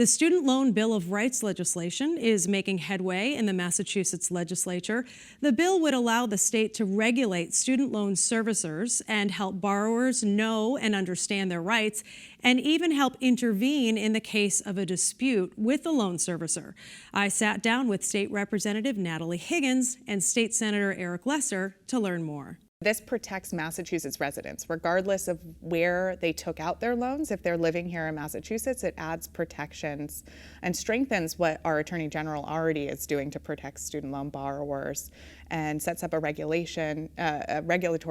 The Student Loan Bill of Rights legislation is making headway in the Massachusetts Legislature. The bill would allow the state to regulate student loan servicers and help borrowers know and understand their rights, and even help intervene in the case of a dispute with the loan servicer. I sat down with State Representative Natalie Higgins and State Senator Eric Lesser to learn more. This protects Massachusetts residents, regardless of where they took out their loans. If they're living here in Massachusetts, it adds protections and strengthens what our Attorney General already is doing to protect student loan borrowers, and sets up a regulatory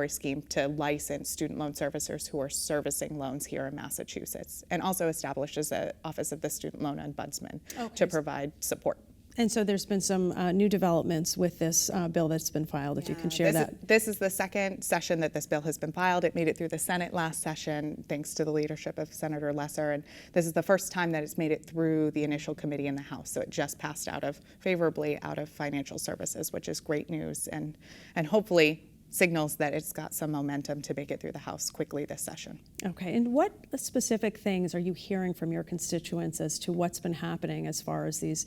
scheme to license student loan servicers who are servicing loans here in Massachusetts, and also establishes an Office of the Student Loan Ombudsman to provide support. And so there's been some new developments with this bill that's been filed, if you can share that. This is the second session that this bill has been filed. It made it through the Senate last session, thanks to the leadership of Senator Lesser, and this is the first time that it's made it through the initial committee in the House, so it just passed favorably out of Financial Services, which is great news, and hopefully signals that it's got some momentum to make it through the House quickly this session. Okay, and what specific things are you hearing from your constituents as to what's been happening as far as these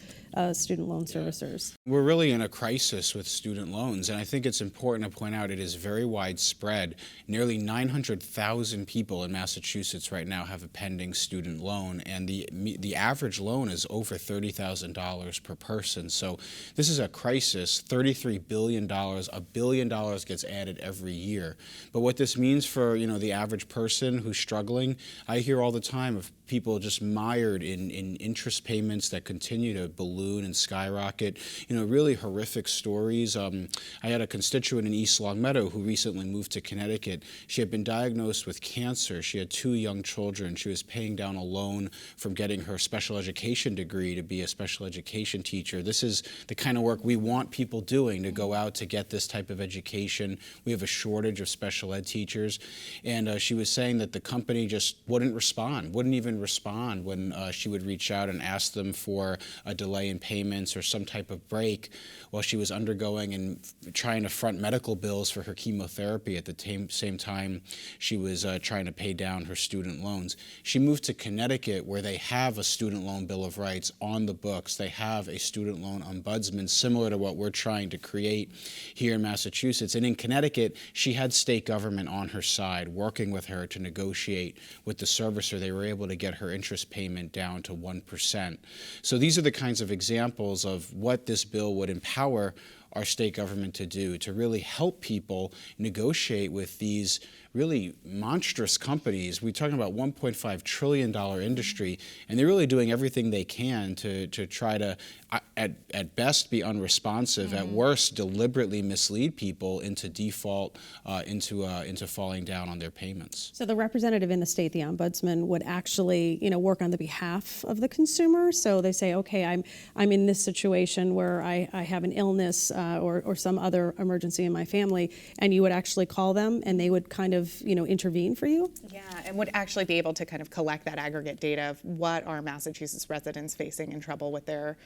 student loan servicers? We're really in a crisis with student loans, and I think it's important to point out it is very widespread. Nearly 900,000 people in Massachusetts right now have a pending student loan, and the average loan is over $30,000 per person. So this is a crisis. $33 billion, $1 billion gets added every year. But what this means for the average person who's struggling, I hear all the time of people just mired in interest payments that continue to balloon and skyrocket. Really horrific stories. I had a constituent in East Longmeadow who recently moved to Connecticut. She had been diagnosed with cancer. She had 2 young children. She was paying down a loan from getting her special education degree to be a special education teacher. This is the kind of work we want people doing, to go out to get this type of education. We have a shortage of special ed teachers. And she was saying that the company just wouldn't even respond when she would reach out and ask them for a delay in payments or some type of break while she was undergoing and trying to front medical bills for her chemotherapy at the same time she was trying to pay down her student loans. She moved to Connecticut, where they have a student loan bill of rights on the books. They have a student loan ombudsman similar to what we're trying to create here in Massachusetts. And in Connecticut, she had state government on her side, working with her to negotiate with the servicer. They were able to get her interest payment down to 1%. So these are the kinds of examples of what this bill would empower our state government to do, to really help people negotiate with these really monstrous companies. We're talking about $1.5 trillion industry, and they're really doing everything they can to try to, at best, be unresponsive, at worst, deliberately mislead people into default, into falling down on their payments. So the representative in the state, the ombudsman, would actually, work on the behalf of the consumer. So they say, okay, I'm in this situation where I have an illness or some other emergency in my family, and you would actually call them, and they would kind of intervene for you? Yeah, and would actually be able to kind of collect that aggregate data of what are Massachusetts residents facing in trouble with their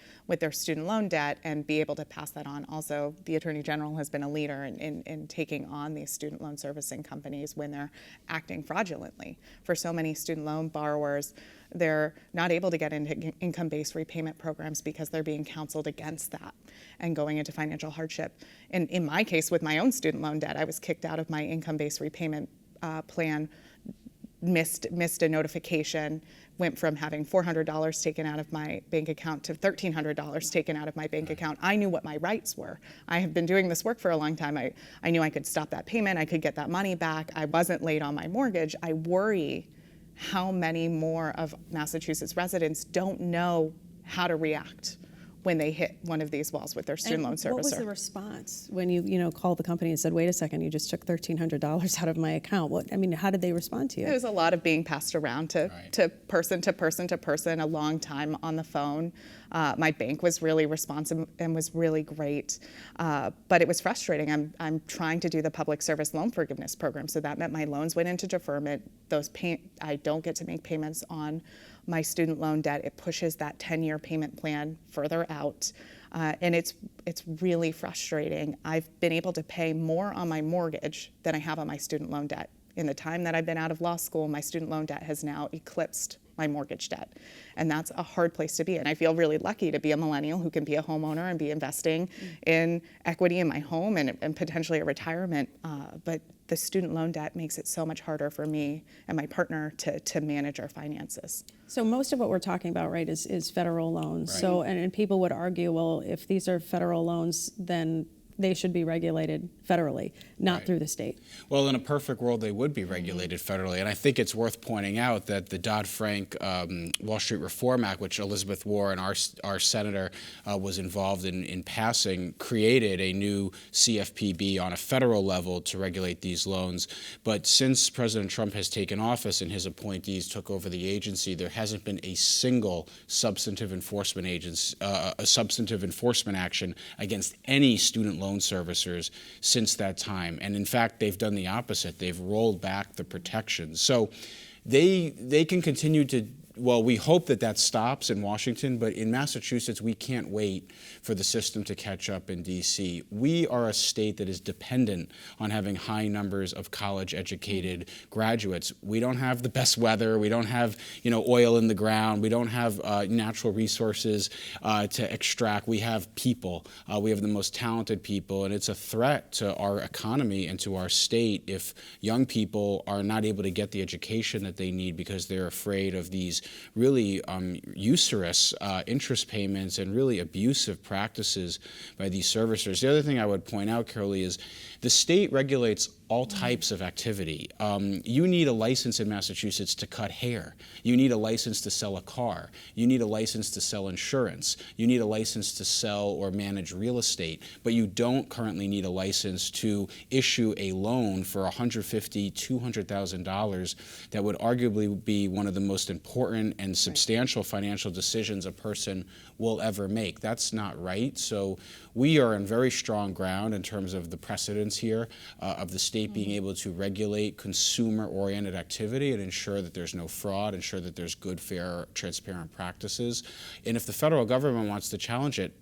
student loan debt, and be able to pass that on. Also, the Attorney General has been a leader in taking on these student loan servicing companies when they're acting fraudulently. For so many student loan borrowers, they're not able to get into income-based repayment programs because they're being counseled against that and going into financial hardship. And in my case, with my own student loan debt, I was kicked out of my income-based repayment plan, missed a notification, went from having $400 taken out of my bank account to $1,300 taken out of my bank account. I knew what my rights were. I have been doing this work for a long time. I knew I could stop that payment. I could get that money back. I wasn't late on my mortgage. I worry how many more of Massachusetts residents don't know how to react when they hit one of these walls with their student loan servicer. What was the response when you called the company and said, wait a second, you just took $1,300 out of my account? How did they respond to you? It was a lot of being passed around to person to person to person, a long time on the phone. My bank was really responsive and was really great, but it was frustrating. I'm trying to do the public service loan forgiveness program, so that meant my loans went into deferment. I don't get to make payments on my student loan debt. It pushes that 10-year payment plan further out, and it's really frustrating. I've been able to pay more on my mortgage than I have on my student loan debt. In the time that I've been out of law school, my student loan debt has now eclipsed my mortgage debt. And that's a hard place to be. And I feel really lucky to be a millennial who can be a homeowner and be investing in equity in my home and potentially a retirement. But the student loan debt makes it so much harder for me and my partner to manage our finances. So most of what we're talking about, right, is federal loans. Right. So, and people would argue, well, if these are federal loans, then they should be regulated federally, not Right. through the state. Well, in a perfect world, they would be regulated federally. And I think it's worth pointing out that the Dodd-Frank Wall Street Reform Act, which Elizabeth Warren, our senator, was involved in passing, created a new CFPB on a federal level to regulate these loans. But since President Trump has taken office and his appointees took over the agency, there hasn't been a single substantive enforcement action against any student loan servicers since that time. And in fact, they've done the opposite. They've rolled back the protections. So they can continue to, well, we hope that stops in Washington, but in Massachusetts, we can't wait for the system to catch up in D.C. We are a state that is dependent on having high numbers of college-educated graduates. We don't have the best weather. We don't have, oil in the ground. We don't have natural resources to extract. We have people. We have the most talented people, and it's a threat to our economy and to our state if young people are not able to get the education that they need because they're afraid of these really usurious interest payments and really abusive practices by these servicers. The other thing I would point out, Carolee, is the state regulates all types of activity. You need a license in Massachusetts to cut hair. You need a license to sell a car. You need a license to sell insurance. You need a license to sell or manage real estate. But you don't currently need a license to issue a loan for $150,000, $200,000 that would arguably be one of the most important and substantial financial decisions a person will ever make. That's not right. So we are on very strong ground in terms of the precedents here of the state being able to regulate consumer-oriented activity and ensure that there's no fraud, ensure that there's good, fair, transparent practices. And if the federal government wants to challenge it,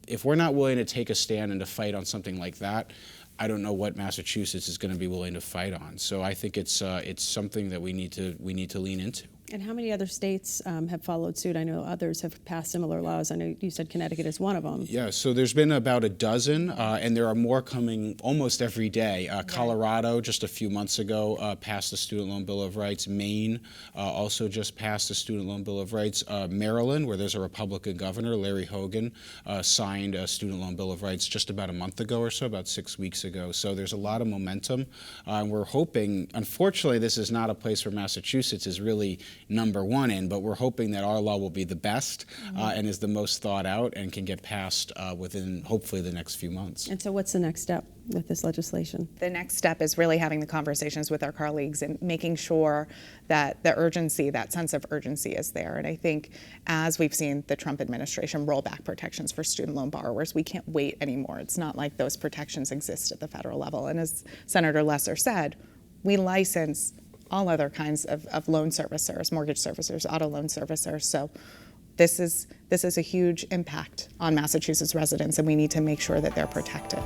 if we're not willing to take a stand and to fight on something like that, I don't know what Massachusetts is going to be willing to fight on. So I think it's something that we need to lean into. And how many other states have followed suit? I know others have passed similar laws. I know you said Connecticut is one of them. Yeah, so there's been about a dozen, and there are more coming almost every day. Colorado, just a few months ago, passed the Student Loan Bill of Rights. Maine also just passed the Student Loan Bill of Rights. Maryland, where there's a Republican governor, Larry Hogan, signed a Student Loan Bill of Rights just about a month ago or so, about 6 weeks ago. So there's a lot of momentum, and we're hoping, unfortunately, this is not a place where Massachusetts is really number one in, but we're hoping that our law will be the best and is the most thought out and can get passed within hopefully the next few months. And so what's the next step with this legislation? The next step is really having the conversations with our colleagues and making sure that the urgency, that sense of urgency is there. And I think as we've seen the Trump administration roll back protections for student loan borrowers, we can't wait anymore. It's not like those protections exist at the federal level. And as Senator Lesser said, we license all other kinds of loan servicers, mortgage servicers, auto loan servicers. So this is a huge impact on Massachusetts residents, and we need to make sure that they're protected.